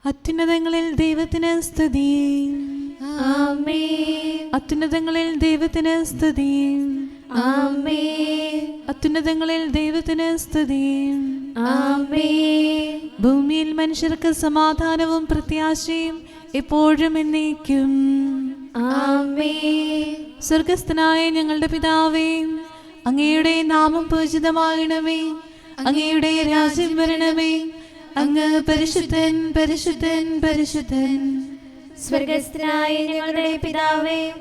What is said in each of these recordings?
അത്യുന്നതങ്ങളിൽ ദൈവത്തിന് സ്തുതി. ആമേൻ. അത്യുന്നതങ്ങളിൽ ദൈവത്തിന് സ്തുതി. ആമേൻ. അത്യുന്നതങ്ങളിൽ ദൈവത്തിന് സ്തുതി. ആമേൻ. ഭൂമിയിൽ മനുഷ്യർക്ക് സമാധാനവും പ്രത്യാശയും എപ്പോഴും എന്നേക്കും. ആമേൻ. സ്വർഗസ്ഥനായ ഞങ്ങളുടെ പിതാവേ, അങ്ങയുടെ നാമം പൂജിതമാകണമേ. അങ്ങയുടെ രാജ്യം വരണമേ. അങ്ങ് പരിശുദ്ധൻ, പരിശുദ്ധൻ, പരിശുദ്ധൻ. സ്വർഗസ്ഥനായ ഞങ്ങളുടെ പിതാവേ,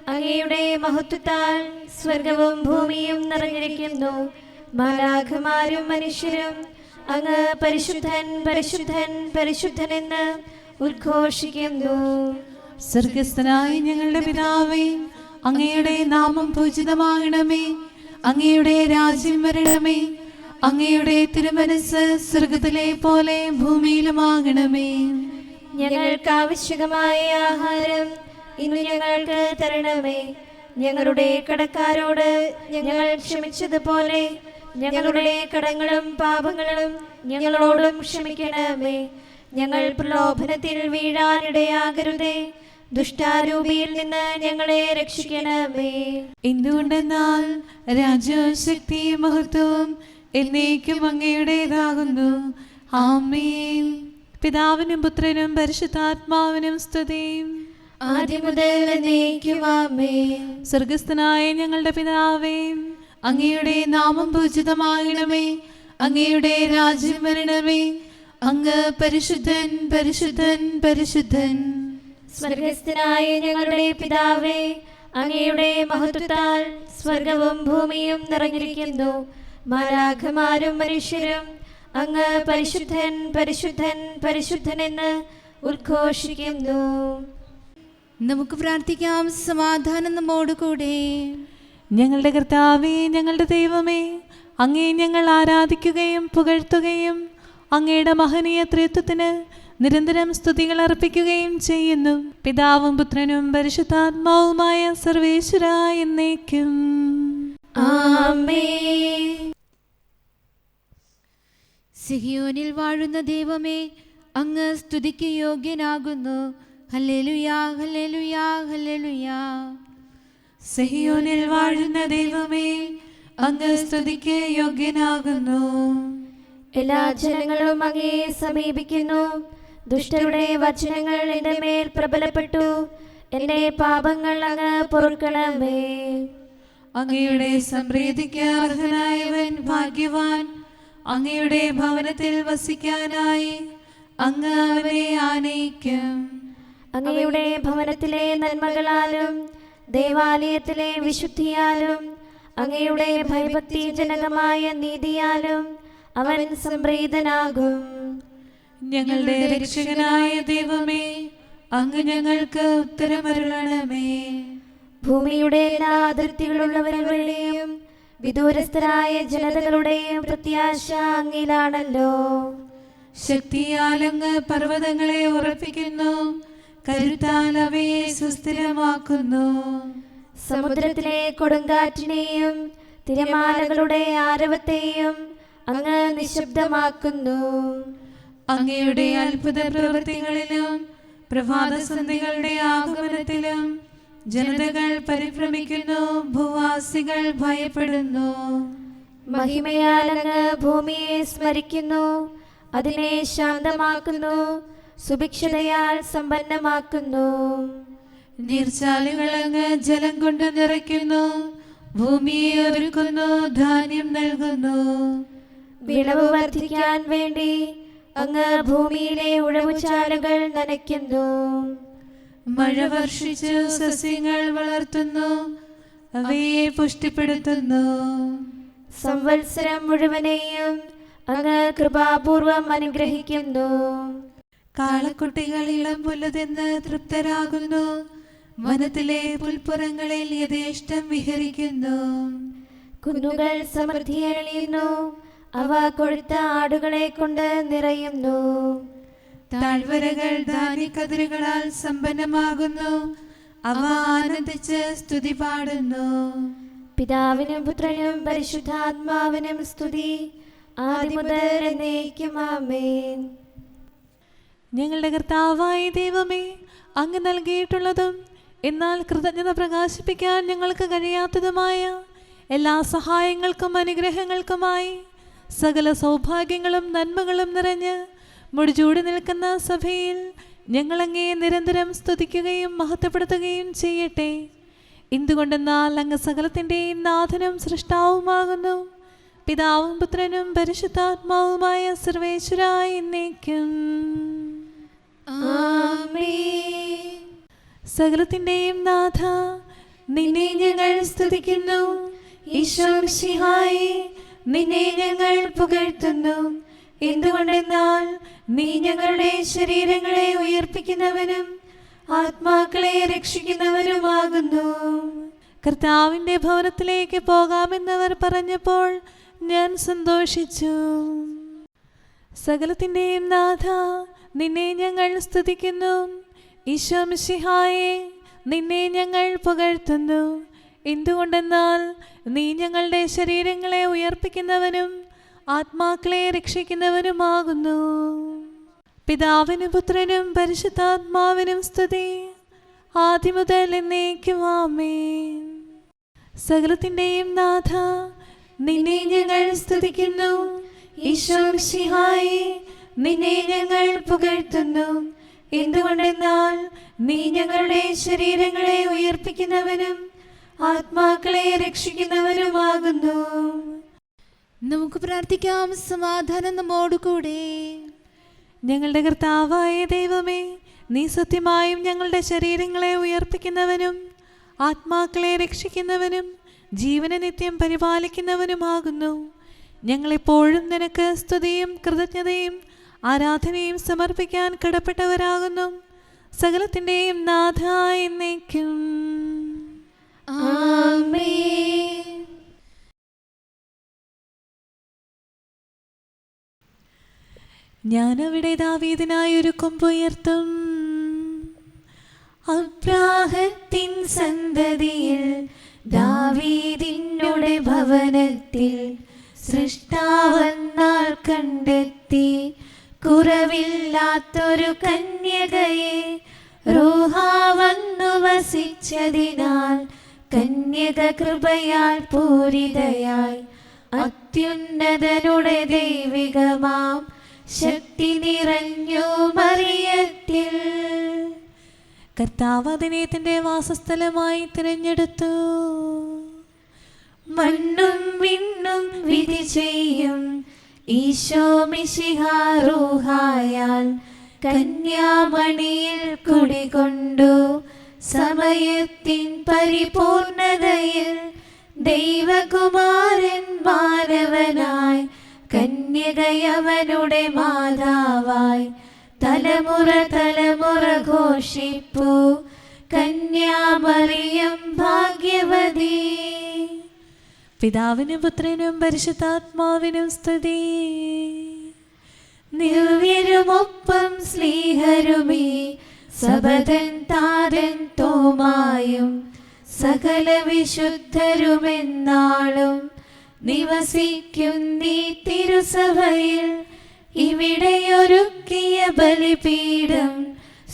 അങ്ങയുടെ മഹത്വത്താൽ സ്വർഗവും ഭൂമിയും നിറഞ്ഞിരിക്കുന്നു. മാലാഖമാരും മനുഷ്യരും അങ്ങ് പരിശുദ്ധൻ, പരിശുദ്ധൻ, പരിശുദ്ധൻ എന്ന് ഉദ്ഘോഷിക്കുന്നു. സ്വർഗസ്ഥനായ ഞങ്ങളുടെ പിതാവേ, അങ്ങയുടെ നാമം പൂജിതമാകണമേ. അങ്ങയുടെ രാജ്യം വരണമേ. അങ്ങയുടെ തിരുമനസ്സ് സ്വർഗത്തിലെ പോലെ ഭൂമിയിലുമാകണമേ. ഞങ്ങൾക്ക് ആവശ്യമായ ആഹാരം ഇന്ന് ഞങ്ങൾക്ക് തരണമേ. ഞങ്ങളുടെ കടക്കാരോട് ഞങ്ങൾ ക്ഷമിച്ചതുപോലെ ഞങ്ങളുടെ കടങ്ങളും പാപങ്ങളും ഞങ്ങളോടും ക്ഷമിക്കണമേ. ഞങ്ങൾ പ്രലോഭനത്തിൽ വീഴാനിടയാകരുതേ. ദുഷ്ടാരൂപിയിൽ നിന്ന് ഞങ്ങളെ രക്ഷിക്കണമേ. എന്തുകൊണ്ടെന്നാൽ രാജ്യവും ശക്തിയും മഹത്വവും എന്നേക്കും അങ്ങയുടേതാകുന്നു. ആമേൻ. പിതാവിനും പുത്രനും പരിശുദ്ധാത്മാവിനും സ്തുതി. ആദ്യം മുതൽ എന്നേക്കും ആമേൻ. സ്വർഗസ്ഥനായ ഞങ്ങളുടെ പിതാവേ, അങ്ങയുടെ നാമം പൂജിതമാകണമേ. അങ്ങയുടെ രാജ്യം വരണമേ. അങ്ങ് പരിശുദ്ധൻ, പരിശുദ്ധൻ, പരിശുദ്ധൻ. സ്വർഗസ്ഥനായ ഞങ്ങളുടെ പിതാവേ, അങ്ങയുടെ മഹത്വത്താൽ സ്വർഗവും ഭൂമിയും നിറഞ്ഞിരിക്കുന്നു. മാലാഖമാരും മനുഷ്യരും അങ്ങ് പരിശുദ്ധൻ, പരിശുദ്ധൻ, പരിശുദ്ധൻ എന്ന് ഉദ്ഘോഷിക്കുന്നു. നമുക്ക് പ്രാർത്ഥിക്കാം. സമാധാനം നമ്മോട് കൂടെ. ഞങ്ങളുടെ കർത്താവേ, ഞങ്ങളുടെ ദൈവമേ, അങ്ങേ ഞങ്ങൾ ആരാധിക്കുകയും പുകഴ്ത്തുകയും അങ്ങയുടെ മഹനീയ ത്രിത്വത്തിന് നിരന്തരം സ്തുതികൾ അർപ്പിക്കുകയും ചെയ്യുന്നു. പിതാവും പുത്രനും പരിശുദ്ധാത്മാവുമായ സർവേശ്വരായ എന്നേക്കും. ആമേൻ. സിഹിയോനിൽ വാഴുന്ന ദൈവമേ, അങ്ങ് സ്തുതിക്ക് യോഗ്യനാകുന്നു. ഹല്ലേലൂയാ, ഹല്ലേലൂയാ, ഹല്ലേലൂയാ. സിഹിയോനിൽ വാഴുന്ന ദൈവമേ, അങ്ങ് സ്തുതിക്ക് യോഗ്യനാകുന്നു. എല്ലാ ജനങ്ങളും അങ്ങയെ സമീപിക്കുന്നു. ദുഷ്ടരുടെ വചനങ്ങൾ എന്റെ മേൽ പ്രബലപ്പെട്ടു. എന്റെ പാപങ്ങൾ അങ്ങ് പൊറുക്കണമേ. അങ്ങയുടെ സംപ്രീതിക്ക് അർഹനായവൻ ഭാഗ്യവാൻ. അങ്ങയുടെ ഭവനത്തിൽ വസിക്കാനായി അങ്ങ് അവനെ ആനയിക്കും. അങ്ങയുടെ ഭവനത്തിലെ നന്മകളാലും ദേവാലയത്തിലെ വിശുദ്ധിയാലും അങ്ങയുടെ ഭയഭക്തിജനകമായ നീതിയാലും അവൻ സംപ്രീതനാകും. ഞങ്ങളുടെ രക്ഷകനായ ദൈവമേ, അങ്ങ് ഞങ്ങൾക്ക് ഉത്തരമരുളണമേ. ഭൂമിയുടെ എല്ലാ അതിർത്തികളുള്ളവരുടെയും വിദൂരസ്ഥരായ ജനതകളുടെയും പ്രത്യാശ അങ്ങിലാണല്ലോ. ശക്തിയാൽ അങ്ങ് പർവ്വതങ്ങളെ ഉറപ്പിക്കുന്നു. കരുത്താൽ അവയെ സുസ്ഥിരമാക്കുന്നു. സമുദ്രത്തിലെ കൊടുങ്കാറ്റിനെയും തിരമാലകളുടെ ആരവത്തെയും അങ്ങ് നിശബ്ദമാക്കുന്നു. അങ്ങയുടെ അത്ഭുത പ്രവൃത്തികളിലും പ്രഭാതസന്ധികളുടെ ആഗമനത്തിലും ജനതകൾ പരിഭ്രമിക്കുന്നു. ഭൂവാസികൾ ഭയപ്പെടുന്നു. മഹിമയാൽ അങ്ങ് ഭൂമിയെ സ്മരിക്കുന്നു. അതിനെ ശാന്തമാക്കുന്നു. സുഭിക്ഷതയാൽ സമ്പന്നമാക്കുന്നു. നീർച്ചാലുകൾ അങ്ങ് ജലം കൊണ്ട് നിറയ്ക്കുന്നു. ഭൂമിയെ ഒരുക്കുന്നു. ധാന്യം നൽകുന്നു. വിളവ് വർദ്ധിക്കാൻ വേണ്ടി അങ്ങ് ഭൂമിയിലെ ഉഴവുചാലുകൾ നനയ്ക്കുന്നു. മഴ വർഷിച്ച് സസ്യങ്ങൾ വളർത്തുന്നു. അവയെ പുഷ്ടിപ്പെടുത്തുന്നു. സംവത്സരം മുഴുവനെയും അങ്ങ് കൃപാപൂർവം അനുഗ്രഹിക്കുന്നു. കാളക്കുട്ടികൾ ഇളം പുല്ല് തിന്ന് തൃപ്തരാകുന്നു. വനത്തിലെ പുൽപ്പുറങ്ങളിൽ യഥേഷ്ടം വിഹരിക്കുന്നു. കുന്നുകൾ സമൃദ്ധിയണിയുന്നു. അവ കൊഴുത്ത ആടുകളെ കൊണ്ട് നിറയുന്നു. താഴ്വരകൾ ധാന്യക്കതിരുകളാൽ സമ്പന്നമാകുന്നു. അവ ആനന്ദിച്ച് സ്തുതി പാടുന്നു. പിതാവിനും പുത്രനും പരിശുദ്ധാത്മാവിനും സ്തുതി. ആദിമുതൽ എന്നേക്കും ആമേൻ. ഞങ്ങളുടെ കർത്താവായ ദൈവമേ, അങ്ങ് നൽകിയിട്ടുള്ളതും എന്നാൽ കൃതജ്ഞത പ്രകാശിപ്പിക്കാൻ ഞങ്ങൾക്ക് കഴിയാത്തതുമായ എല്ലാ സഹായങ്ങൾക്കും അനുഗ്രഹങ്ങൾക്കുമായി സകല സൗഭാഗ്യങ്ങളും നന്മകളും നിറഞ്ഞ് മുടിചൂടി നിൽക്കുന്ന സഭയിൽ ഞങ്ങളങ്ങേ നിരന്തരം സ്തുതിക്കുകയും മഹത്വപ്പെടുത്തുകയും ചെയ്യട്ടെ. എന്തുകൊണ്ടെന്നാൽ അങ്ങ് സകലത്തിൻ്റെയും നാഥനും സൃഷ്ടാവുമാകുന്നു. പിതാവും പുത്രനും പരിശുദ്ധാത്മാവുമായ സർവേശ്വരായ എന്നേക്കും ആമേൻ. സകലത്തിൻ്റെയും നാഥ, നിന്നെ ഞങ്ങൾ സ്തുതിക്കുന്നു. ഈശോ മിശിഹായേ, നിന്നെ ഞങ്ങൾ പുകഴ്ത്തുന്നു. എന്തുകൊണ്ടെന്നാൽ നീ ഞങ്ങളുടെ ശരീരങ്ങളെ ഉയർപ്പിക്കുന്നവനും ആത്മാക്കളെ രക്ഷിക്കുന്നവനുമാകുന്നു. കർത്താവിൻ്റെ ഭവനത്തിലേക്ക് പോകാമെന്നവർ പറഞ്ഞപ്പോൾ ഞാൻ സന്തോഷിച്ചു. സകലത്തിൻ്റെയും നാഥ, നിന്നെ ഞങ്ങൾ സ്തുതിക്കുന്നു. ഈശോ മിശിഹായേ, നിന്നെ ഞങ്ങൾ പുകഴ്ത്തുന്നു. എന്തുകൊണ്ടെന്നാൽ നീ ഞങ്ങളുടെ ശരീരങ്ങളെ ഉയർപ്പിക്കുന്നവനും ആത്മാക്കളെ രക്ഷിക്കുന്നവനുമാകുന്നു. പിതാവിനും പുത്രനും പരിശുദ്ധാത്മാവിനും സ്തുതി, ആദിമുതൽ എന്നേക്കും ആമേൻ. സകലത്തിൻ്റെയും നാഥ, നിന്നെ ഞങ്ങൾ സ്തുതിക്കുന്നു. ഈശോ മിശിഹായേ, നിന്നെ ഞങ്ങൾ പുകഴ്ത്തുന്നു. എന്തുകൊണ്ടെന്നാൽ നീ ഞങ്ങളുടെ ശരീരങ്ങളെ ഉയർപ്പിക്കുന്നവനും ആത്മാക്കളെ രക്ഷിക്കുന്നവനുമാകുന്നു. നമുക്ക് പ്രാർത്ഥിക്കാം. സമാധാനം നമ്മോടുകൂടെ. ഞങ്ങളുടെ കർത്താവായ ദൈവമേ, നീ സത്യമായും ഞങ്ങളുടെ ശരീരങ്ങളെ ഉയർപ്പിക്കുന്നവനും ആത്മാക്കളെ രക്ഷിക്കുന്നവനും ജീവനെ നിത്യം പരിപാലിക്കുന്നവനുമാകുന്നു. ഞങ്ങളെപ്പോഴും നിനക്ക് സ്തുതിയും കൃതജ്ഞതയും ആരാധനയും സമർപ്പിക്കാൻ കടപ്പെട്ടവരാകുന്നു. സകലത്തിൻ്റെയും നാഥ എന്നേക്കും ആമേൻ. ഞാനവിടെ ദാവീദിനായൊരു കൊമ്പുയർത്തും. അബ്രാഹത്തിൻ സന്തതിയിൽ ദാവീദിനുടെ ഭവനത്തിൽ സൃഷ്ടാവെന്നാൾ കണ്ടെത്തി കുറവില്ലാത്തൊരു കന്യകയെ റൂഹ വന്നു വസിച്ചതിനാൽ കന്യക കൃപയാൽ പൂരിതയായി അത്യുന്നതനുടെ ദൈവികമാം ശക്തി നിറഞ്ഞു മറിയത്തിൽ. കർത്താവ് അതിനെ തന്റെ വാസസ്ഥലമായി തിരഞ്ഞെടുത്തു. മണ്ണും വിണ്ണും വിധി ചെയ്യും ഈശോ മിശിഹാ റൂഹായാൽ കന്യാമണിയിൽ കുടികൊണ്ടു സമയത്തിൻ പരിപൂർണതയിൽ ദൈവകുമാരൻ മാനവനായി കന്യകയവനുടെ മാതാവായി തലമുറ തലമുറ ഘോഷിപ്പു കന്യാമറിയം ഭാഗ്യവതി. പിതാവിനും പുത്രനും പരിശുദ്ധാത്മാവിനും സ്തുതി. ദിവ്യരുമൊപ്പം സ്ലീഹരുമീ സബദൻ താതൻ തോമായും സകല വിശുദ്ധരുമെന്നാളും നിവസിക്കും നീ തിരുസഭയിൽ. ഇവിടെയൊരുക്കിയ ബലിപീഠം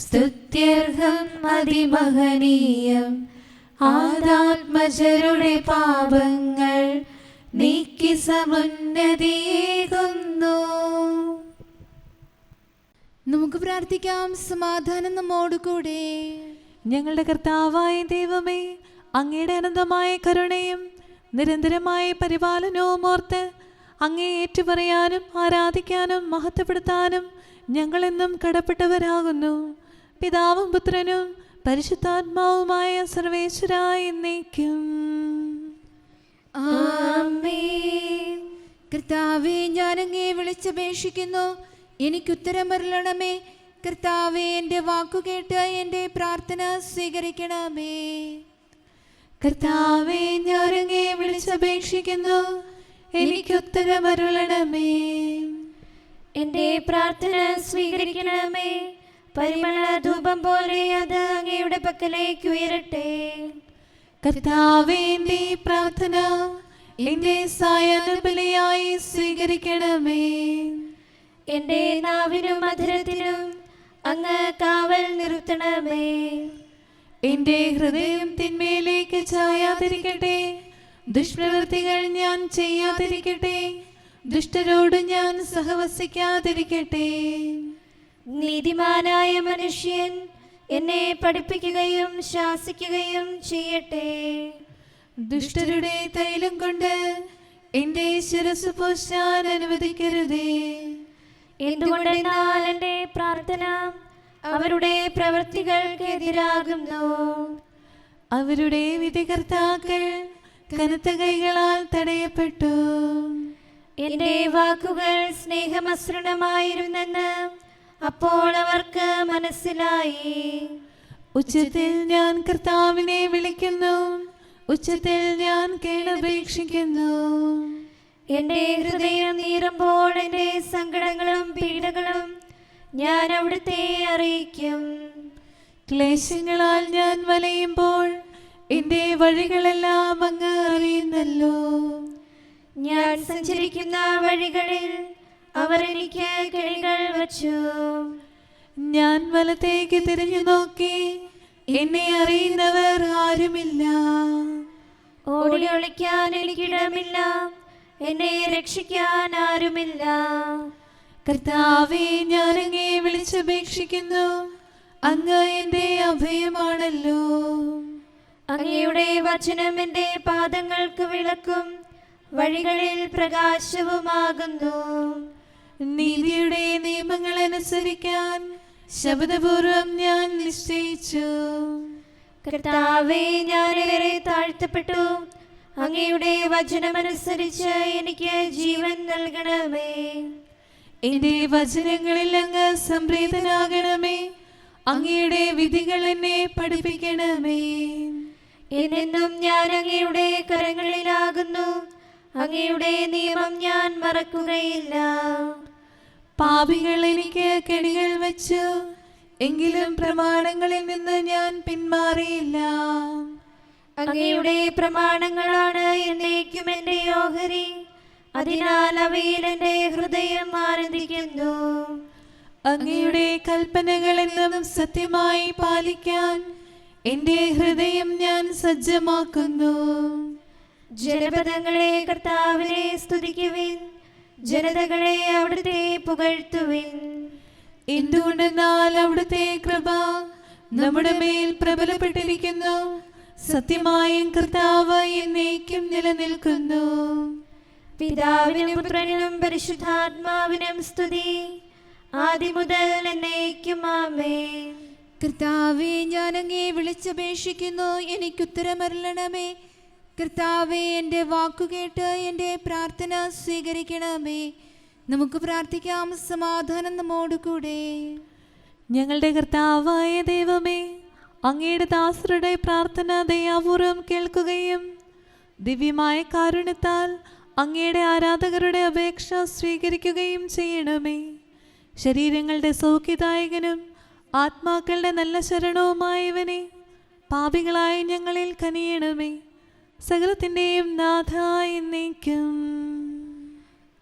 സ്തുത്യർഹം അതിമഹനീയം. ആദാത്മജരുടെ പാപങ്ങൾ നീക്കി സമുന്നതിയേകുന്നു. നമുക്ക് പ്രാർത്ഥിക്കാം. സമാധാനം നമ്മോടുകൂടെ. ഞങ്ങളുടെ കർത്താവായ ദൈവമേ, അങ്ങയുടെ അനന്തമായ കരുണയും നിരന്തരമായ പരിപാലനവും ഓർത്ത് അങ്ങേ ഏറ്റുപറയാനും ആരാധിക്കാനും മഹത്വപ്പെടുത്താനും ഞങ്ങളെന്നും കടപ്പെട്ടവരാകുന്നു. പിതാവും പുത്രനും പരിശുദ്ധാത്മാവുമായ സർവേശ്വരായ എന്നേക്കും ആമേൻ. കർത്താവേ, ഞാൻ അങ്ങേ വിളിച്ചപേക്ഷിക്കുന്നു, എനിക്കുത്തരം അരുളണമേ. കർത്താവേ, എൻ്റെ വാക്കുകേട്ട് എൻ്റെ പ്രാർത്ഥന സ്വീകരിക്കണമേ. കർത്താവേ, ഞാൻ അങ്ങേ വിളിച്ചപേക്ഷിക്കുന്നു, എനിക്കുത്തരം അരുളണമേ. എൻ്റെ പ്രാർത്ഥന സ്വീകരിക്കണമേ. പരിമള ധൂപം പോലെ അത് അങ്ങയുടെ പക്കലേക്ക് ഉയരട്ടെ. കർത്താവേ, എൻ്റെ പ്രാർത്ഥന എൻ്റെ സായാഹ്നബലിയായി സ്വീകരിക്കണമേ. എൻ്റെ നാവിനും മധുരത്തിനും അങ്ങ് കാവൽ നിർത്തണമേ. എന്റെ ഹൃദയം തിന്മയിലേക്ക് ചായാതിരിക്കട്ടെ, ദുഷ്പ്രവൃത്തികൾ ഞാൻ ചെയ്യാതിരിക്കട്ടെ, ദുഷ്ടരോട് ഞാൻ സഹവസിക്കാതിരിക്കട്ടെ. നീതിമാനായ മനുഷ്യൻ എന്നെ പഠിപ്പിക്കുകയും ശാസിക്കുകയും ചെയ്യട്ടെ. ദുഷ്ടരുടെ തൈലം കൊണ്ട് എന്റെ ശിരസ് പൂശാൻ അനുവദിക്കരുതേ. എന്തുകൊണ്ടെന്നാൽ എന്റെ പ്രാർത്ഥന അവരുടെ പ്രവൃത്തികൾക്കെതിരാകുന്നു. അവരുടെ വിധികർത്താക്കൾ കനത്ത കൈകളാൽ തടയപ്പെട്ടു. എന്റെ വാക്കുകൾ സ്നേഹമസൃണമായിരുന്നെന്ന് അപ്പോൾ അവർക്ക് മനസ്സിലായി. ഉച്ചത്തിൽ ഞാൻ കർത്താവിനെ വിളിക്കുന്നു, ഉച്ചത്തിൽ ഞാൻ കേണപേക്ഷിക്കുന്നു. എന്റെ ഹൃദയം നീറുമ്പോൾ എന്റെ സങ്കടങ്ങളും പീഡകളും ഞാൻ അവിടുത്തെ അറിയിക്കും. ക്ലേശങ്ങളാൽ ഞാൻ വലയുമ്പോൾ എന്റെ വഴികളെല്ലാം അങ്ങ് അറിയുന്നല്ലോ. ഞാൻ സഞ്ചരിക്കുന്ന വഴികളിൽ അവർ എനിക്ക് കെണികൾ വച്ചു. ഞാൻ വലത്തേക്ക് തിരിഞ്ഞു നോക്കി, എന്നെ അറിയുന്നവർ ആരുമില്ല. ഓടി ഒളിക്കാൻ എനിക്കിടമില്ല, എന്നെ രക്ഷിക്കാൻ ആരുമില്ല. കർത്താവേ, ഞാൻ അങ്ങേ വിളിച്ചപേക്ഷിക്കുന്നു, അങ്ങ് എന്റെ അഭയമാണല്ലോ. അങ്ങയുടെ വചനം എന്റെ പാദങ്ങൾക്ക് വിളക്കും വഴികളിൽ പ്രകാശവുമാകുന്നു. നീതിയുടെ നിയമങ്ങൾ അനുസരിക്കാൻ ശബ്ദപൂർവം ഞാൻ നിശ്ചയിച്ചു. കർത്താവേ, ഞാനേറെ താഴ്ത്തപ്പെട്ടു. അങ്ങയുടെ വചനമനുസരിച്ച് എനിക്ക് ജീവൻ നൽകണമേ. എന്റെ വചനങ്ങളിൽ അങ്ങ് സംപ്രീതനാകണമേ. അങ്ങയുടെ വിധികൾ എന്നെ പഠിപ്പിക്കണമേ. എന്നെന്നും ഞാൻ അങ്ങയുടെ കരങ്ങളിലാകുന്നു. അങ്ങയുടെ നിയമം ഞാൻ മറക്കുകയില്ല. പാപികൾ എനിക്ക് കെണികൾ വെച്ചു, എങ്കിലും പ്രമാണങ്ങളിൽ നിന്ന് ഞാൻ പിന്മാറിയില്ല. അങ്ങയുടെ പ്രമാണങ്ങളാണ് എന്നേക്കും എന്റെ ഓഹരി. അതിനാൽ അവയിൽ എന്റെ ഹൃദയം ആനന്ദിക്കുന്നു. അങ്ങയുടെ കൽപ്പനകൾ എന്നും സത്യമായി പാലിക്കാൻ എന്റെ ഹൃദയം ഞാൻ സജ്ജമാക്കുന്നു. ജനപദങ്ങളെ കർത്താവിനെ സ്തുതിക്കുവിൻ, ജനതകളെ അവിടുത്തെ പുകഴ്ത്തുവിൻ. എന്തുകൊണ്ടെന്നാൽ അവിടുത്തെ കൃപ നമ്മുടെ മേൽ പ്രബലപ്പെട്ടിരിക്കുന്നു. സത്യമായും കർത്താവ് എന്നേക്കും നിലനിൽക്കുന്നു. പിതാവിനും പുത്രനും പരിശുദ്ധാത്മാവിനും സ്തുതി, ആദ്യം മുതൽ എന്നേക്കും ആമേൻ. കർത്താവേ, ഞാൻ അങ്ങേ വിളിച്ചപേക്ഷിക്കുന്നു, എനിക്കുത്തരമരുളണമേ. കർത്താവേ, എൻ്റെ വാക്കുകേട്ട് എൻ്റെ പ്രാർത്ഥന സ്വീകരിക്കണമേ. നമുക്ക് പ്രാർത്ഥിക്കാം. സമാധാനം നമ്മോടുകൂടെ. ഞങ്ങളുടെ കർത്താവായ ദൈവമേ, അങ്ങയുടെ ദാസരുടെ പ്രാർത്ഥന ദയാപൂർവം കേൾക്കുകയും ദിവ്യമായ കാരുണ്യത്താൽ അങ്ങയുടെ ആരാധകരുടെ അപേക്ഷ സ്വീകരിക്കുകയും ചെയ്യണമേ. ശരീരങ്ങളുടെ സൗഖ്യദായകനും ആത്മാക്കളുടെ നല്ല ശരണവുമായവനെ, പാപികളായ ഞങ്ങളിൽ കനിയണമേ. സകലത്തിൻ്റെയും നാഥ എന്നേക്കും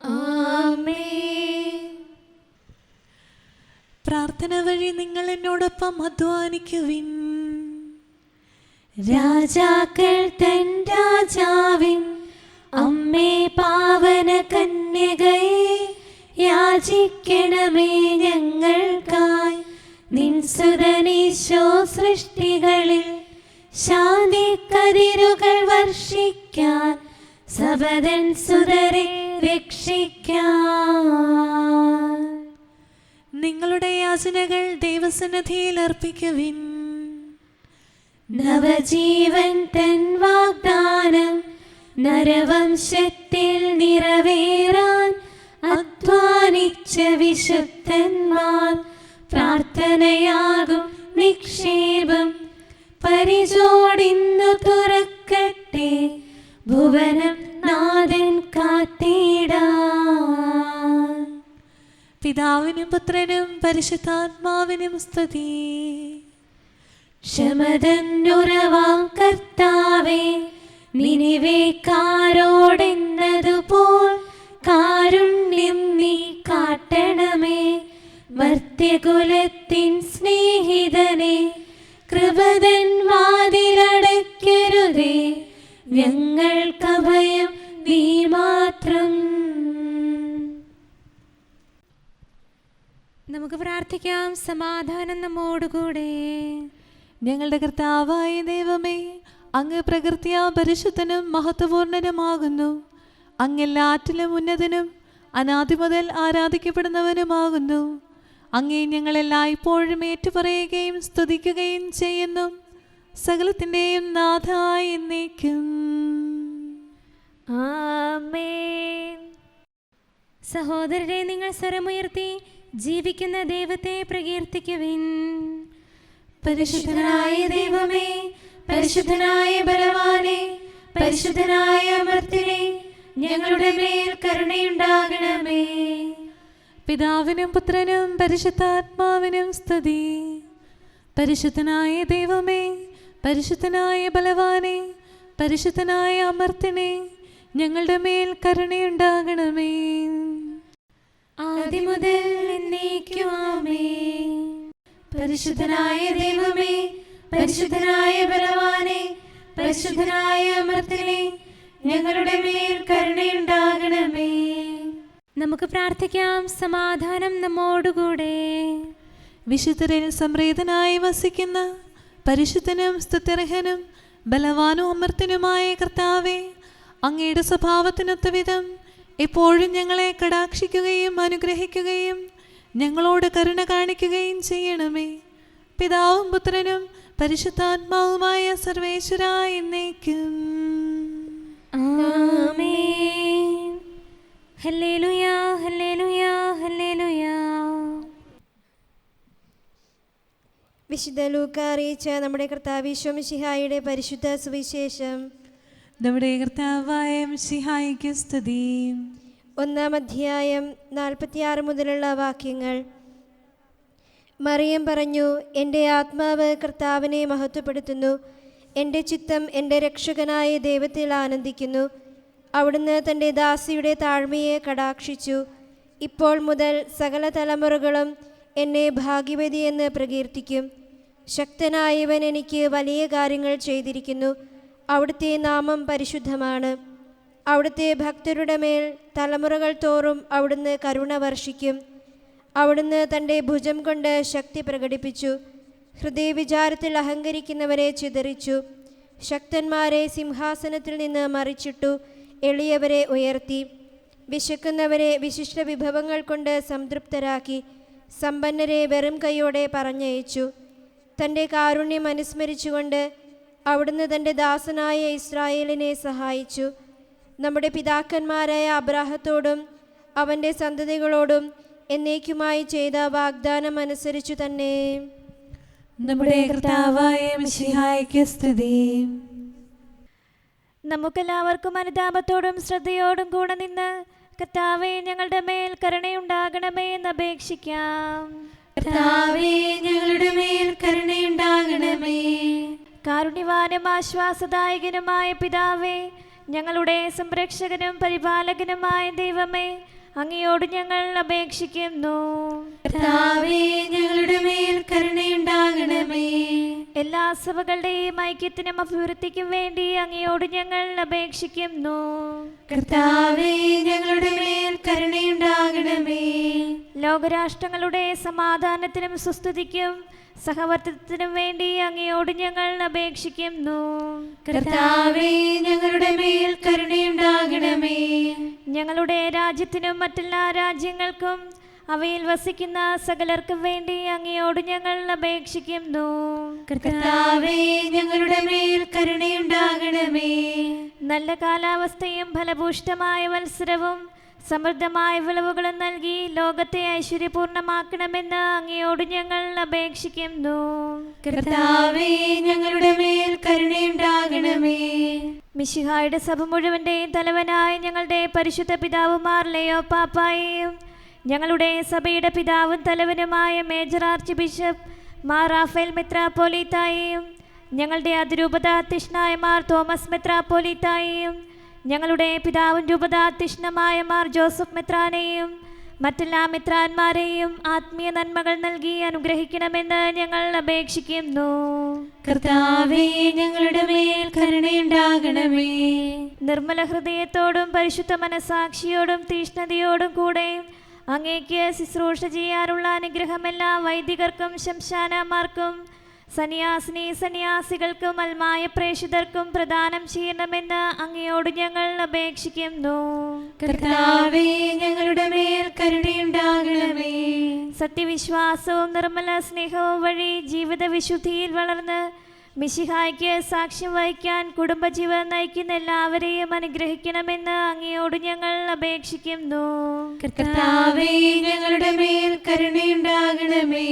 ആമേൻ. പ്രാർത്ഥന വഴി നിങ്ങൾ എന്നോടൊപ്പം അധ്വാനിക്കുവിൻ. രാജാക്കൾ തൻ രാജാവിൻ അമ്മേ പാവന കന്യകയെ യാചിക്കണമേ ഞങ്ങൾക്കായി. നിൻ സുതനീശോ സൃഷ്ടികളിൽ ശാന്തി കതിരുകൾ വർഷിക്കാൻ സബദൻ സുതരെ രക്ഷിക്കാൻ. നിങ്ങളുടെ യാചനകൾ ദൈവസന്നിധിയിൽ അർപ്പിക്കുവിൻ. നവജീവൻ തൻ വാഗ്ദാനം നരവംശത്തിൽ നിറവേറാൻ അധ്വാനിച്ച വിശുദ്ധന്മാർ പ്രാർത്ഥനയാകും നിക്ഷേപം പരിചോടിന്നു തുറക്കട്ടെ. ഭുവനം നാഥൻ കാത്തിടാൻ. പിതാവിനും പുത്രനും പരിശുദ്ധാത്മാവിനും സ്തുതി. ക്ഷമതന്നുറവാം കർത്താവേ, നിനിവേക്കാരോടെന്നതുപോൽ കാരുണ്യം നീ കാട്ടണമേ. മർത്യകുലത്തെ സ്നേഹത്തിൻ സ്നേഹിതനെ കൃപതൻ വാതിലടയ്ക്കരുതേ, ഞങ്ങൾക്കഭയം നീ മാത്രം. നമുക്ക് പ്രാർത്ഥിക്കാം. സമാധാനം നമ്മോടുകൂടെ. ഞങ്ങളുടെ കർത്താവായ ദൈവമേ, അങ്ങ് പ്രകൃത്യാ പരിശുദ്ധനും മഹത്വപൂർണനുമാകുന്നു. അങ്ങെല്ലാറ്റിലും ഉന്നതനും അനാദി മുതൽ ആരാധിക്കപ്പെടുന്നവനുമാകുന്നു. അങ്ങേ ഞങ്ങളെല്ലായ്പ്പോഴും ഏറ്റുപറയുകയും സ്തുതിക്കുകയും ചെയ്യുന്നു, സകലത്തിൻ്റെയും നാഥായി എന്നേക്കും. ആമേൻ. സഹോദരരെ, നിങ്ങൾ സ്വരമുയർത്തി ജീവിക്കുന്ന ദൈവത്തെ പ്രകീർത്തിക്കുവിൻ. പരിശുദ്ധനായ ദൈവമേ, പരിശുദ്ധനായ ബലവാനെ, പരിശുദ്ധനായ അമർത്യനെ, ഞങ്ങളുടെ മേൽ കരുണയുണ്ടാകണമേ. പിതാവിനും പുത്രനും പരിശുദ്ധാത്മാവിനും സ്തുതി. പരിശുദ്ധനായ ദൈവമേ, പരിശുദ്ധനായ ബലവാനെ, പരിശുദ്ധനായ അമർത്യനെ, ഞങ്ങളുടെ മേൽ കരുണയുണ്ടാകണമേ. ആദിമുതൽ എന്നേക്കും ആമേൻ. പരിശുദ്ധനായ ദൈവമേ, പരിശുദ്ധനായ ബലവാനെ, പരിശുദ്ധനായ അമർത്യനെ, ഞങ്ങളുടെ മേൽ കരുണയുണ്ടാകണമേ. നമുക്ക് പ്രാർത്ഥിക്കാം. സമാധാനം നമ്മോടുകൂടെ. വിശുദ്ധരിൽ സംപ്രീതനായി വസിക്കുന്ന പരിശുദ്ധനും സ്തുത്യർഹനും ബലവാനും അമർത്തനുമായ കർത്താവേ, അങ്ങയുടെ സ്വഭാവത്തിനൊത്ത വിധം എപ്പോഴും ഞങ്ങളെ കടാക്ഷിക്കുകയും അനുഗ്രഹിക്കുകയും ഞങ്ങളോട് കരുണ കാണിക്കുകയും ചെയ്യണമേ. പിതാവും പുത്രനും പരിശുദ്ധാത്മാവുമായ സർവേശ്വരായ എന്നേക്കും. ആമേൻ. ഹല്ലേലൂയ, ഹല്ലേലൂയ, ഹല്ലേലൂയ. വിശുദ്ധ ലൂക്ക അറിയിച്ച നമ്മുടെ കർത്താവ് ഈശോ മിശിഹായുടെ പരിശുദ്ധ സുവിശേഷം. നമ്മുടെ കർത്താവായ മിശിഹായിക്ക് സ്തുതി. 1-ാം അധ്യായം 46 മുതലുള്ള വാക്യങ്ങൾ. മറിയം പറഞ്ഞു, എൻ്റെ ആത്മാവ് കർത്താവിനെ മഹത്വപ്പെടുത്തുന്നു, എൻ്റെ ചിത്തം എൻ്റെ രക്ഷകനായ ദൈവത്തിൽ ആനന്ദിക്കുന്നു. അവിടുന്ന് തൻ്റെ ദാസിയുടെ താഴ്മയെ കടാക്ഷിച്ചു. ഇപ്പോൾ മുതൽ സകല തലമുറകളും എന്നെ ഭാഗ്യവതിയെന്ന് പ്രകീർത്തിക്കും. ശക്തനായവൻ എനിക്ക് വലിയ കാര്യങ്ങൾ ചെയ്തിരിക്കുന്നു. അവിടുത്തെ നാമം പരിശുദ്ധമാണ്. അവിടുത്തെ ഭക്തരുടെ മേൽ തലമുറകൾ തോറും അവിടുന്ന് കരുണ വർഷിക്കും. അവിടുന്ന് തൻ്റെ ഭുജം കൊണ്ട് ശക്തി പ്രകടിപ്പിച്ചു. ഹൃദയവിചാരത്തിൽ അഹങ്കരിക്കുന്നവരെ ചിതറിച്ചു. ശക്തന്മാരെ സിംഹാസനത്തിൽ നിന്ന് മറിച്ചിട്ടു. എളിയവരെ ഉയർത്തി. വിശക്കുന്നവരെ വിശിഷ്ട വിഭവങ്ങൾ കൊണ്ട് സംതൃപ്തരാക്കി. സമ്പന്നരെ വെറും കൈയോടെ പറഞ്ഞയച്ചു. തൻ്റെ കാരുണ്യം അനുസ്മരിച്ചുകൊണ്ട് അവിടുന്ന് തൻ്റെ ദാസനായ ഇസ്രായേലിനെ സഹായിച്ചു. നമ്മുടെ പിതാക്കന്മാരായ അബ്രാഹത്തോടും അവൻ്റെ സന്തതികളോടും എന്നേക്കുമായി ചെയ്ത വാഗ്ദാനം അനുസരിച്ചു തന്നെ. നമ്മുടെ കർത്താവായ മിശിഹായിക്ക് സ്തുതി. നമുക്കെല്ലാവർക്കും അനുതാപത്തോടും ശ്രദ്ധയോടും കൂടെ നിന്ന് കർത്താവേ, ഞങ്ങളുടെ മേൽ കരുണയുണ്ടാകണമേ എന്ന് അപേക്ഷിക്കാം. കർത്താവേ, ഞങ്ങളുടെ മേൽ കരുണയുണ്ടാകണമേ. കാരുണ്യവാനും ആശ്വാസദായകനുമായ പിതാവേ, ഞങ്ങളുടെ സംരക്ഷകനും പരിപാലകനുമായ ദൈവമേ, അങ്ങയോട് ഞങ്ങൾ അപേക്ഷിക്കുന്നു. കർത്താവേ, ഞങ്ങളുടെ മേൽ കരുണയുണ്ടാകണമേ. എല്ലാ സഭകളുടെയും ഐക്യത്തിനും അഭിവൃദ്ധിക്കും വേണ്ടി അങ്ങയോട് ഞങ്ങൾ അപേക്ഷിക്കുന്നു. കർത്താവേ, ഞങ്ങളുടെ മേൽ കരുണയുണ്ടാകണമേ. ലോകരാഷ്ട്രങ്ങളുടെ സമാധാനത്തിനും സുസ്ഥിതിക്കും സഹവർത്തിത്വത്തിനും വേണ്ടി അങ്ങയോട് ഞങ്ങൾ അപേക്ഷിക്കുന്നു. കർത്താവേ, ഞങ്ങളുടെ മേൽ കരുണയുണ്ടാകണമേ. ഞങ്ങളുടെ രാജ്യത്തിനും മറ്റെല്ലാ രാജ്യങ്ങൾക്കും അവയിൽ വസിക്കുന്ന സകലർക്കും വേണ്ടി അങ്ങയോട് ഞങ്ങൾ അപേക്ഷിക്കുന്നു. കർത്താവേ, ഞങ്ങളുടെ മേൽ കരുണയുണ്ടാകണമേ. നല്ല കാലാവസ്ഥയും ഫലഭൂഷ്ടമായ മത്സരവും സമൃദ്ധമായ വിളവുകളും നൽകി ലോകത്തെ ഐശ്വര്യപൂർണ്ണമാക്കണമെന്ന് അങ്ങയോട് ഞങ്ങൾ അപേക്ഷിക്കുന്നു. കർത്താവേ, ഞങ്ങളുടെ മേൽ കരുണയുണ്ടാകണമേ. മിശിഹായുടെ സഭ മുഴുവൻ്റെയും തലവനായ ഞങ്ങളുടെ പരിശുദ്ധ പിതാവുമാർ ലെയോ പാപ്പായെയും ഞങ്ങളുടെ സഭയുടെ പിതാവും തലവനുമായ major archbishop Mar Raphael മെത്രാപ്പോലീത്തായെയും ഞങ്ങളുടെ അതിരൂപതാധ്യക്ഷനായ മാർ തോമസ് മെത്രാപ്പോലീത്തായെയും ഞങ്ങളുടെ പിതാവും രൂപതാധ്യക്ഷനുമായ മാർ ജോസഫ് മെത്രാനെയും മറ്റെല്ലാ മിത്രാന്മാരെയും ആത്മീയ നന്മകൾ നൽകി അനുഗ്രഹിക്കണമെന്ന് ഞങ്ങൾ അപേക്ഷിക്കുന്നു. കർത്താവേ, ഞങ്ങളുടെ മേൽ കരുണയുണ്ടാകണമേ. നിർമ്മല ഹൃദയത്തോടും പരിശുദ്ധ മനസാക്ഷിയോടും തീഷ്ണതയോടും കൂടെ അങ്ങേക്ക് ശുശ്രൂഷ ചെയ്യാനുള്ള അനുഗ്രഹം എല്ലാ വൈദികർക്കും ശംശാനമാർക്കും സന്യാസികൾക്കും അൽമായ പ്രേക്ഷിതർക്കും പ്രദാനം ചെയ്യണമെന്ന് അങ്ങയോട് ഞങ്ങൾ അപേക്ഷിക്കുന്നു. കർത്താവേ, ഞങ്ങളുടെ മേൽ കരുണയുണ്ടാകണമേ. സത്യവിശ്വാസവും നിർമ്മല സ്നേഹവും വഴി ജീവിത വിശുദ്ധിയിൽ വളർന്ന് മിശിഹായ്ക്ക് സാക്ഷ്യം വഹിക്കാൻ കുടുംബജീവൻ നയിക്കുന്ന എല്ലാവരെയും അനുഗ്രഹിക്കണമെന്ന് അങ്ങയോട് ഞങ്ങൾ അപേക്ഷിക്കുന്നു. കർത്താവേ, ഞങ്ങളുടെ മേൽ കരുണയുണ്ടാകണമേ.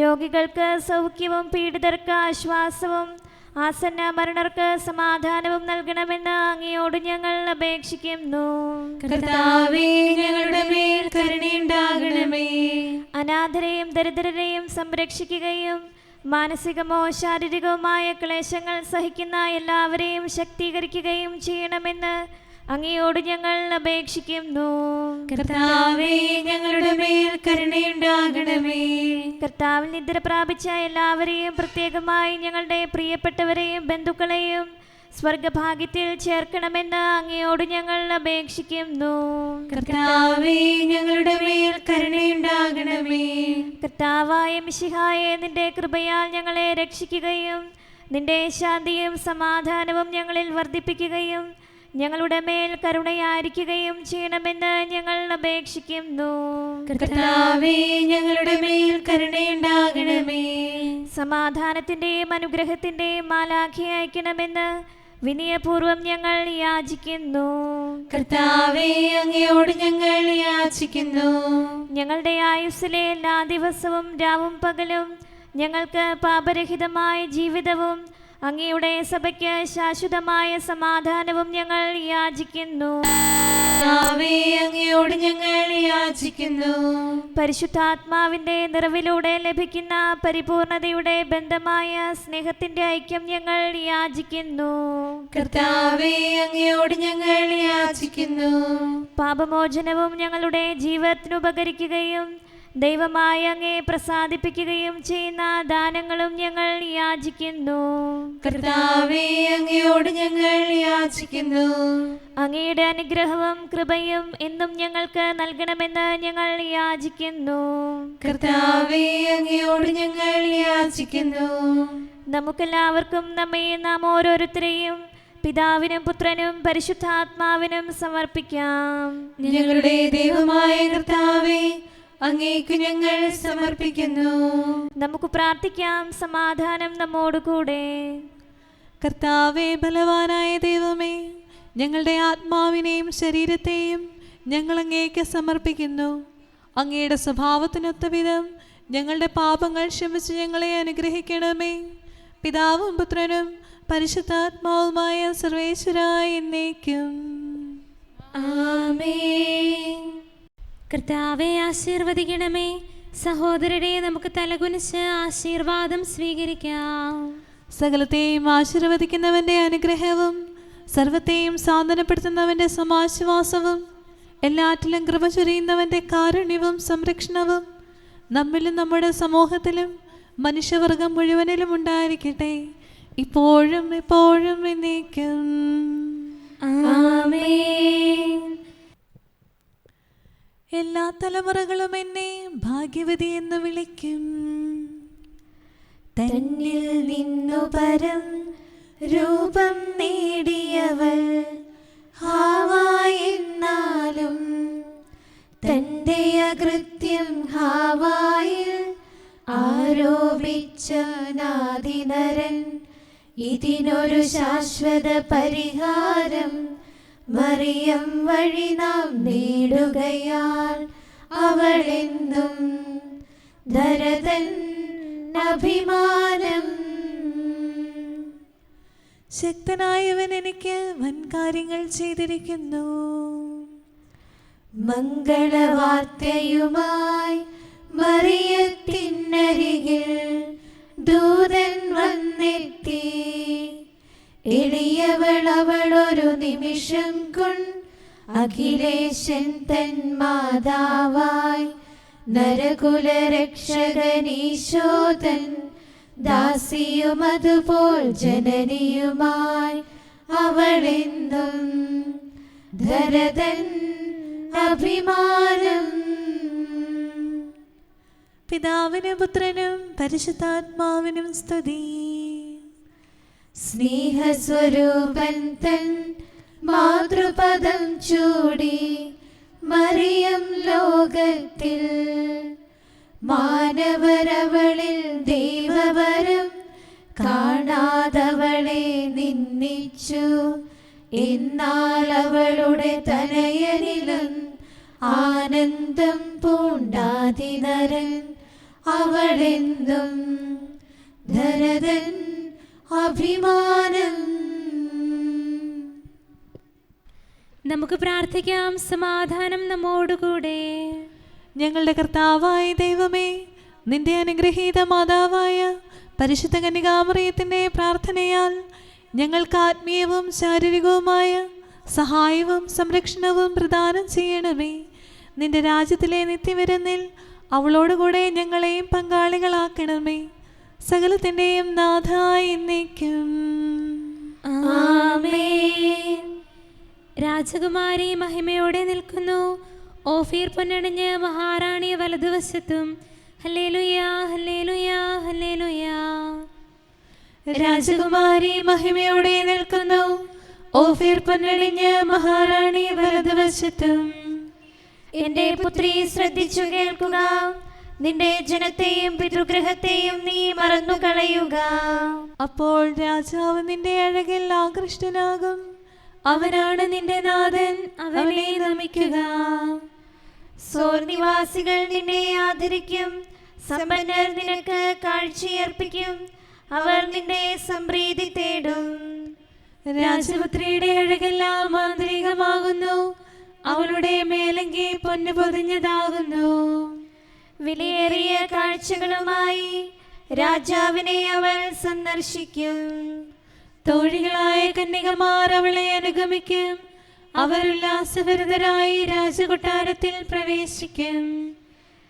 രോഗികൾക്ക് സൗഖ്യവും പീഡിതർക്ക് ആശ്വാസവും ആസന്ന മരണർക്ക് സമാധാനവും നൽകണമെന്ന് അങ്ങയോട് ഞങ്ങൾ അപേക്ഷിക്കുന്നു. കർത്താവേ, ഞങ്ങളുടെ മേൽ കരുണയുണ്ടാകണമേ. അനാഥരെയും ദരിദ്രരെയും സംരക്ഷിക്കുകയും മാനസികമോ ശാരീരികവുമായ ക്ലേശങ്ങൾ സഹിക്കുന്ന എല്ലാവരെയും ശക്തീകരിക്കുകയും ചെയ്യണമെന്ന് അങ്ങയോട് ഞങ്ങൾ അപേക്ഷിക്കുന്നു. കർത്താവേ, ഞങ്ങളുടെ മേൽ കരുണയുണ്ടാകണമേ. കർത്താവിൽ നിദ്ര പ്രാപിച്ച എല്ലാവരെയും പ്രത്യേകമായി ഞങ്ങളുടെ പ്രിയപ്പെട്ടവരെയും ബന്ധുക്കളെയും സ്വർഗഭാഗ്യത്തിൽ ചേർക്കണമെന്ന് അങ്ങയോട് ഞങ്ങൾ അപേക്ഷിക്കുന്നു. കർത്താവേ, ഞങ്ങളുടെ മേൽ കരുണയുണ്ടാകണമേ. കർത്താവായ മിശിഹായെ, നിന്റെ കൃപയാൽ ഞങ്ങളെ രക്ഷിക്കുകയും നിന്റെ ശാന്തിയും സമാധാനവും ഞങ്ങളിൽ വർദ്ധിപ്പിക്കുകയും ഞങ്ങളുടെ മേൽ കരുണയായിരിക്കുകയും ചെയ്യണമെന്ന് ഞങ്ങൾ അപേക്ഷിക്കുന്നു. കർത്താവേ, ഞങ്ങളുടെ മേൽ കരുണയുണ്ടാകണമേ. സമാധാനത്തിന്റെയും അനുഗ്രഹത്തിന്റെയും മാലാഖയെ അയക്കണമെന്ന് വിനയപൂർവം ഞങ്ങൾ യാചിക്കുന്നു. കർത്താവേ, അങ്ങയോട് ഞങ്ങൾ യാചിക്കുന്നു. ഞങ്ങളുടെ ആയുസ്സിലെ എല്ലാ ദിവസവും രാവും പകലും ഞങ്ങൾക്ക് പാപരഹിതമായ ജീവിതവും അങ്ങയുടെ സഭയ്ക്ക് ശാശ്വതമായ സമാധാനവും ഞങ്ങൾ യാചിക്കുന്നു. കർത്താവേ, അങ്ങയോട് ഞങ്ങൾ യാചിക്കുന്നു. പരിശുദ്ധാത്മാവിന്റെ നിറവിലൂടെ ലഭിക്കുന്ന പരിപൂർണതയുടെ ബന്ധമായ സ്നേഹത്തിന്റെ ഐക്യം ഞങ്ങൾ യാചിക്കുന്നു. കർത്താവേ, അങ്ങയോട് ഞങ്ങൾ യാചിക്കുന്നു. പാപമോചനവും ഞങ്ങളുടെ ജീവിതത്തിന് ഉപകരിക്കുകയും ദൈവമായ അങ്ങേ പ്രസാദിപ്പിക്കുകയും ചെയ്യുന്ന ദാനങ്ങളും ഞങ്ങൾ യാചിക്കുന്നു. കർത്താവേ, അങ്ങയോട് ഞങ്ങൾ യാചിക്കുന്നു. അങ്ങയുടെ അനുഗ്രഹവും കൃപയും എന്നും ഞങ്ങൾക്ക് നൽകണമെന്ന് ഞങ്ങൾ യാചിക്കുന്നു. കർത്താവേ, അങ്ങയോട് ഞങ്ങൾ യാചിക്കുന്നു. നമുക്കെല്ലാവർക്കും നാം ഓരോരുത്തരെയും പിതാവിനും പുത്രനും പരിശുദ്ധാത്മാവിനും സമർപ്പിക്കാം. ഞങ്ങളുടെ ദൈവമായ കർത്താവേ, അങ്ങേക്ക് ഞങ്ങൾ സമർപ്പിക്കുന്നു. നമുക്ക് പ്രാർത്ഥിക്കാം. സമാധാനം നമ്മോടുകൂടെ. കർത്താവേ, ബലവാനായ ദൈവമേ, ഞങ്ങളുടെ ആത്മാവിനെയും ശരീരത്തെയും ഞങ്ങൾ അങ്ങേക്ക് സമർപ്പിക്കുന്നു. അങ്ങയുടെ സ്വഭാവത്തിനൊത്ത വിധം ഞങ്ങളുടെ പാപങ്ങൾ ക്ഷമിച്ച് ഞങ്ങളെ അനുഗ്രഹിക്കണമേ. പിതാവും പുത്രനും പരിശുദ്ധാത്മാവുമായ സർവേശ്വരായ എന്നേക്കും ആമേൻ. കർത്താവെ, ആശീർവദിക്കണമേ. സഹോദരരെ, നമുക്ക് തലകുനിച്ച് ആശീർവാദം സ്വീകരിക്കാം. സകലത്തെയും ആശീർവദിക്കുന്നവന്റെ അനുഗ്രഹവും സർവത്തെയും സാന്ത്വനപ്പെടുത്തുന്നവന്റെ സമാശ്വാസവും എല്ലാറ്റിലും കൃപ ചൊരിയുന്നവന്റെ കാരുണ്യവും സംരക്ഷണവും നമ്മിലും നമ്മുടെ സമൂഹത്തിലും മനുഷ്യവർഗം മുഴുവനിലും ഉണ്ടായിരിക്കട്ടെ, ഇപ്പോഴും എപ്പോഴും എന്നേക്കും. ആമേൻ. എല്ലാ തലമുറകളും എന്നെ ഭാഗ്യവതി എന്ന് വിളിക്കും. തന്നിൽ നിന്നു പരം രൂപം നേടിയവൾ ഹാവായെന്നാലും തന്റെ അകൃത്യം ഹാവായിൽ ആരോപിച്ച നാദിനരൻ ഇതിനൊരു ശാശ്വത പരിഹാരം മറിയം വഴി നാം നേടുകയാൽ അവളെന്നും ധരതൻ അഭിമാനം. ശക്തനായവൻ എനിക്ക് വൻകാര്യങ്ങൾ ചെയ്തിരിക്കുന്നു. മംഗളവാർത്തയുമായി മറിയത്തിനരികിൽ ദൂതൻ വന്നെത്തി. എളിയവൾ അവളൊരു നിമിഷം കൊണ്ട് അഖിലേശൻ തൻ മാതാവായി നരകുലരക്ഷകനീശോതൻ ദാസിയുമതുപോൽ ജനനിയുമായി അവളെന്നും ധരതൻ അഭിമാനം. പിതാവിനും പുത്രനും പരിശുദ്ധാത്മാവിനും സ്തുതി. സ്നേഹസ്വരൂപൻ തൻ മാതൃപദം ചൂടി മറിയം ലോകത്തിൽ മാനവരവളിൽ ദൈവവരം കാണാതവളെ നിന്ദിച്ചു. എന്നാൽ അവളുടെ തനയനിലും ആനന്ദം പൂണ്ടാതിനരൻ അവളെന്നും ധരതൻ അഭിമാനം. നമുക്ക് പ്രാർത്ഥിക്കാം. സമാധാനം നമ്മോടുകൂടെ. ഞങ്ങളുടെ കർത്താവായ ദൈവമേ, നിന്റെ അനുഗ്രഹീത മാതാവായ പരിശുദ്ധ കന്യകാമറിയത്തിൻ്റെ പ്രാർത്ഥനയാൽ ഞങ്ങൾക്ക് ആത്മീയവും ശാരീരികവുമായ സഹായവും സംരക്ഷണവും പ്രദാനം ചെയ്യണമേ. നിന്റെ രാജ്യത്തിലെ നിത്യവിരുന്നിൽ അവളോടുകൂടെ ഞങ്ങളെയും പങ്കാളികളാക്കണമേ. സകലത്തിൻ്റെയും നാഥായി എന്നേക്കും. ആമേൻ. രാജകുമാരി മഹിമയോടെ നിൽക്കുന്നു. ഓഫീർ പൊന്നണിഞ്ഞ് മഹാറാണി വലതുവശത്തും. ഹല്ലേലൂയാ ഹല്ലേലൂയാ ഹല്ലേലൂയാ. രാജകുമാരി മഹിമയോടെ നിൽക്കുന്നു. ഓഫീർ പൊന്നണിഞ്ഞ് മഹാറാണി വലതുവശത്തും. എന്റെ പുത്രി, ശ്രദ്ധിച്ചു കേൾക്കുക. നിന്റെ ജനത്തെയും പിതൃഗ്രഹത്തെയും നീ മറന്നു കളയുക. അപ്പോൾ രാജാവ് നിന്റെ അഴകിൽ ആകൃഷ്ടനാകും. അവനാണ് നിന്റെ നാഥൻ, അവനെ നമിക്കുക. സോർ നിവാസികൾ നിന്നെ ആദരിക്കും. സമ്പന്നർ നിനക്ക് കാഴ്ചയർപ്പിക്കും. അവർ നിന്റെ സംപ്രീതി തേടും. രാജപുത്രിയുടെ അഴകെല്ലാം ആന്തരികമാകുന്നു. അവളുടെ മേലങ്കി പൊന്നു പൊതിഞ്ഞതാകുന്നു. വിലയേറിയ കാഴ്ചകളുമായി രാജാവിനെ അവൾ സന്ദർശിക്കും. തോഴികളായ കന്യകമാർ അവളെ അനുഗമിക്കും. അവർ ഉല്ലാസഭരിതരായി രാജകൊട്ടാരത്തിൽ പ്രവേശിക്കും.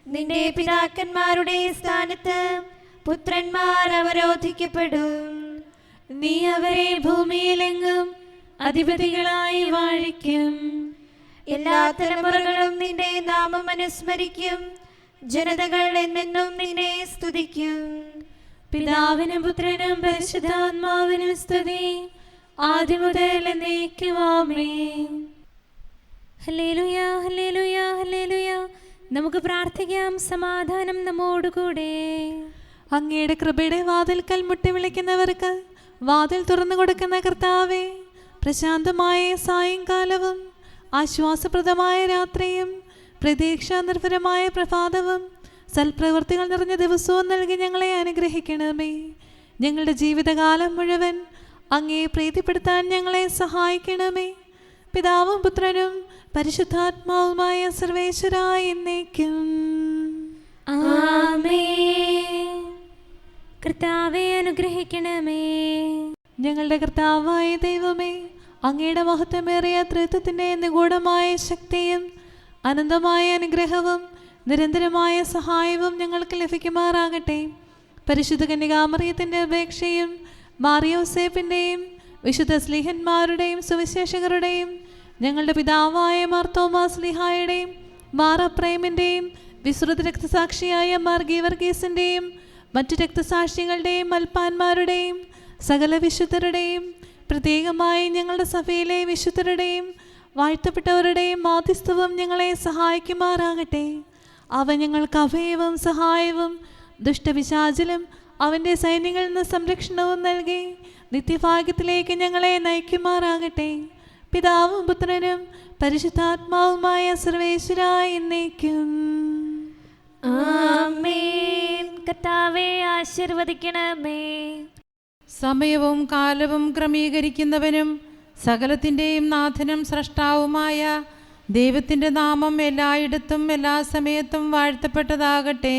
നിന്റെ പിതാക്കന്മാരുടെ സ്ഥാനത്ത് പുത്രന്മാർ അവരോധിക്കപ്പെടും. നീ അവരെ ഭൂമിയിലെങ്ങും അധിപതികളായി വാഴിക്കും. എല്ലാ തലമുറകളും നിന്റെ നാമം അനുസ്മരിക്കും. ജനതകൾ എന്നെന്നും നിന്നെ സ്തുതിക്കും. പിതാവിനും പുത്രനും പരിശുദ്ധാത്മാവിനും സ്തുതി, ആദ്യം മുതൽ എന്നേക്കും. ആമേൻ. ഹല്ലേലൂയാ ഹല്ലേലൂയാ ഹല്ലേലൂയാ. നമുക്ക് പ്രാർത്ഥിക്കാം. സമാധാനം നമ്മോടുകൂടെ. അങ്ങയുടെ കൃപയുടെ വാതിൽക്കൽ മുട്ടി വിളിക്കുന്നവർക്ക് വാതിൽ തുറന്നു കൊടുക്കുന്ന കർത്താവേ, പ്രശാന്തമായ സായങ്കാലവും ആശ്വാസപ്രദമായ രാത്രിയും പ്രതീക്ഷാനിർഭരമായ പ്രഭാതവും സൽപ്രവൃത്തികൾ നിറഞ്ഞ ദിവസവും നൽകി ഞങ്ങളെ അനുഗ്രഹിക്കണമേ. ഞങ്ങളുടെ ജീവിതകാലം മുഴുവൻ അങ്ങയെ പ്രീതിപ്പെടുത്താൻ ഞങ്ങളെ സഹായിക്കണമേ. പിതാവും പുത്രനും പരിശുദ്ധാത്മാവുമായ സർവേശ്വരായ എന്നേക്കും. ആമേൻ. കർത്താവേ അനുഗ്രഹിക്കണമേ. ഞങ്ങളുടെ കർത്താവായ ദൈവമേ, അങ്ങയുടെ മഹത്വമേറിയ ത്രിത്വത്തിൻ്റെ നിഗൂഢമായ ശക്തിയും അനന്തമായ അനുഗ്രഹവും നിരന്തരമായ സഹായവും ഞങ്ങൾക്ക് ലഭിക്കുമാറാകട്ടെ. പരിശുദ്ധ കന്യകാമറിയത്തിൻ്റെ അപേക്ഷയും മാറിയോസേപ്പിൻ്റെയും വിശുദ്ധ സ്ലീഹന്മാരുടെയും സുവിശേഷകരുടെയും ഞങ്ങളുടെ പിതാവായ മാർത്തോമാ സ്ലീഹായുടെയും മാറപ്രേമിൻ്റെയും വിശ്രുത രക്തസാക്ഷിയായ മാർ ഗീവർഗീസിൻ്റെയും മറ്റു രക്തസാക്ഷികളുടെയും മൽപ്പാന്മാരുടെയും സകല വിശുദ്ധരുടെയും പ്രത്യേകമായി ഞങ്ങളുടെ സഭയിലെ വിശുദ്ധരുടെയും വാഴ്ത്തപ്പെട്ടവരുടെയും മാധ്യസ്ഥവും ഞങ്ങളെ സഹായിക്കുമാറാകട്ടെ. അവ ഞങ്ങൾക്ക് അഭയവും സഹായവും ദുഷ്ടപിശാചിലും അവൻ്റെ സൈന്യങ്ങളിൽ നിന്ന് സംരക്ഷണവും നൽകി നിത്യഭാഗ്യത്തിലേക്ക് ഞങ്ങളെ നയിക്കുമാറാകട്ടെ. പിതാവും പുത്രനും പരിശുദ്ധാത്മാവുമായ സർവേശ്വരായ എന്നേക്കും. ആമേൻ. കർത്താവേ ആശീർവദിക്കണമേ. സമയവും കാലവും ക്രമീകരിക്കുന്നവനും സകലത്തിൻ്റെയും നാഥനും സ്രഷ്ടാവുമായ ദൈവത്തിൻ്റെ നാമം എല്ലായിടത്തും എല്ലാ സമയത്തും വാഴ്ത്തപ്പെട്ടതാകട്ടെ.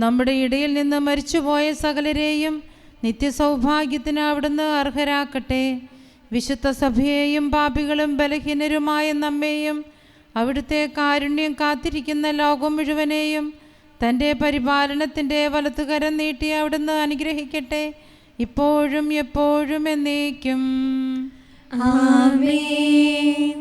നമ്മുടെ ഇടയിൽ നിന്ന് മരിച്ചുപോയ സകലരെയും നിത്യസൗഭാഗ്യത്തിന് അവിടുന്ന് അർഹരാക്കട്ടെ. വിശുദ്ധ സഭയെയും പാപികളും ബലഹീനരുമായ നമ്മെയും അവിടുത്തെ കാരുണ്യം കാത്തിരിക്കുന്ന ലോകം മുഴുവനെയും തൻ്റെ പരിപാലനത്തിൻ്റെ വലത്തുകരം നീട്ടി അവിടുന്ന് അനുഗ്രഹിക്കട്ടെ, ഇപ്പോഴും എപ്പോഴും എന്നേക്കും. ആമേൻ.